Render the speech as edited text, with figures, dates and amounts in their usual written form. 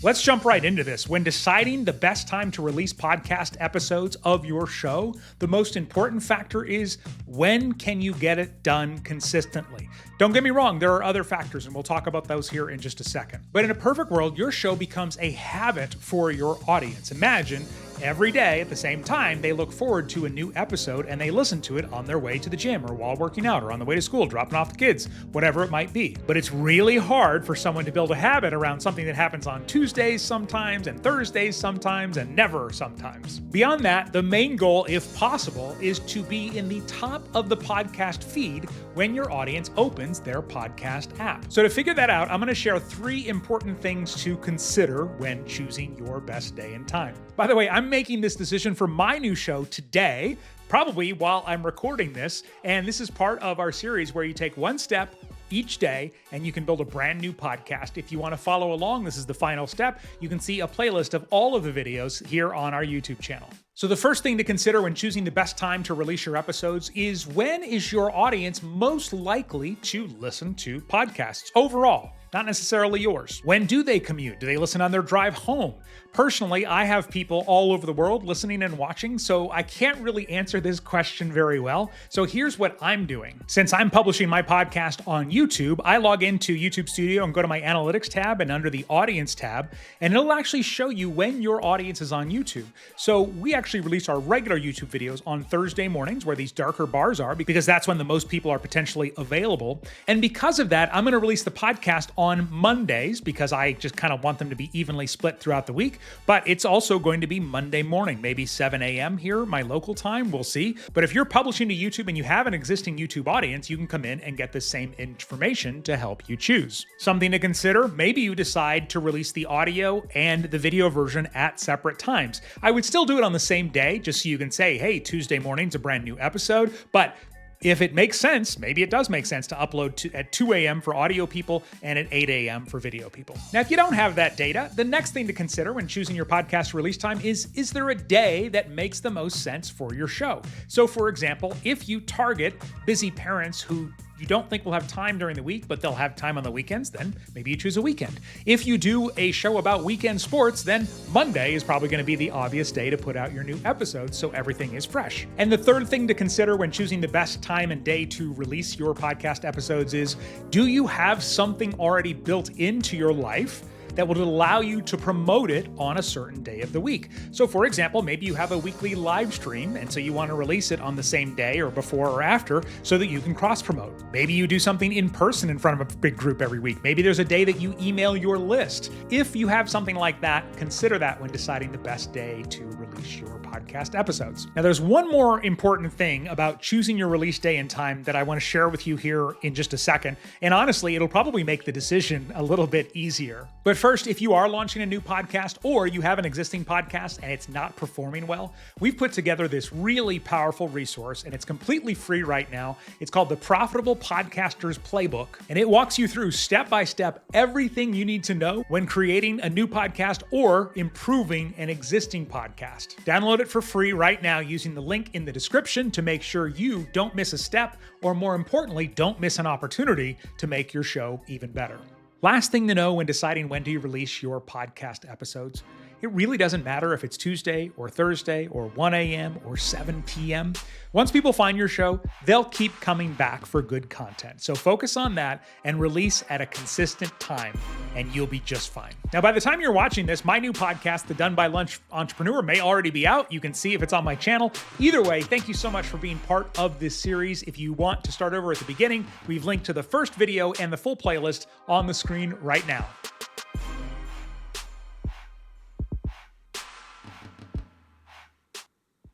Let's jump right into this. When deciding the best time to release podcast episodes of your show, the most important factor is when can you get it done consistently? Don't get me wrong, there are other factors, and we'll talk about those here in just a second. But in a perfect world, your show becomes a habit for your audience. Imagine every day at the same time, they look forward to a new episode and they listen to it on their way to the gym or while working out or on the way to school, dropping off the kids, whatever it might be. But it's really hard for someone to build a habit around something that happens on Tuesdays sometimes and Thursdays sometimes and never sometimes. Beyond that, the main goal, if possible, is to be in the top of the podcast feed when your audience opens their podcast app. So to figure that out, I'm going to share 3 important things to consider when choosing your best day and time. By the way, I'm making this decision for my new show today, probably while I'm recording this, and this is part of our series where you take one step each day and you can build a brand new podcast. If you want to follow along, this is the final step. You can see a playlist of all of the videos here on our YouTube channel. So the first thing to consider when choosing the best time to release your episodes is when is your audience most likely to listen to podcasts overall? Not necessarily yours. When do they commute? Do they listen on their drive home? Personally, I have people all over the world listening and watching, so I can't really answer this question very well. So here's what I'm doing. Since I'm publishing my podcast on YouTube, I log into YouTube Studio and go to my Analytics tab and under the Audience tab, and it'll actually show you when your audience is on YouTube. So we actually release our regular YouTube videos on Thursday mornings where these darker bars are, because that's when the most people are potentially available. And because of that, I'm going to release the podcast on Mondays because I just kind of want them to be evenly split throughout the week. But it's also going to be Monday morning, maybe 7 a.m. here, my local time, we'll see. But if you're publishing to YouTube and you have an existing YouTube audience, you can come in and get the same information to help you choose. Something to consider, maybe you decide to release the audio and the video version at separate times. I would still do it on the same day, just so you can say, hey, Tuesday morning's a brand new episode, but if it makes sense, maybe it does make sense to upload at 2 a.m. for audio people and at 8 a.m. for video people. Now, if you don't have that data, the next thing to consider when choosing your podcast release time is there a day that makes the most sense for your show? So for example, if you target busy parents who you don't think will have time during the week, but they'll have time on the weekends, then maybe you choose a weekend. If you do a show about weekend sports, then Monday is probably going to be the obvious day to put out your new episode, so everything is fresh. And the third thing to consider when choosing the best time and day to release your podcast episodes is, do you have something already built into your life that would allow you to promote it on a certain day of the week? So for example, maybe you have a weekly live stream, and so you want to release it on the same day or before or after so that you can cross-promote. Maybe you do something in person in front of a big group every week. Maybe there's a day that you email your list. If you have something like that, consider that when deciding the best day to release your podcast episodes. Now, there's one more important thing about choosing your release day and time that I want to share with you here in just a second. And honestly, it'll probably make the decision a little bit easier. But first, if you are launching a new podcast or you have an existing podcast and it's not performing well, we've put together this really powerful resource, and it's completely free right now. It's called the Profitable Podcaster's Playbook, and it walks you through step by step everything you need to know when creating a new podcast or improving an existing podcast. Download it for free right now using the link in the description to make sure you don't miss a step, or more importantly, don't miss an opportunity to make your show even better. Last thing to know when deciding when do you release your podcast episodes, it really doesn't matter if it's Tuesday or Thursday or 1 a.m. or 7 p.m. Once people find your show, they'll keep coming back for good content. So focus on that and release at a consistent time, and you'll be just fine. Now, by the time you're watching this, my new podcast, The Done by Lunch Entrepreneur, may already be out. You can see if it's on my channel. Either way, thank you so much for being part of this series. If you want to start over at the beginning, we've linked to the first video and the full playlist on the screen right now.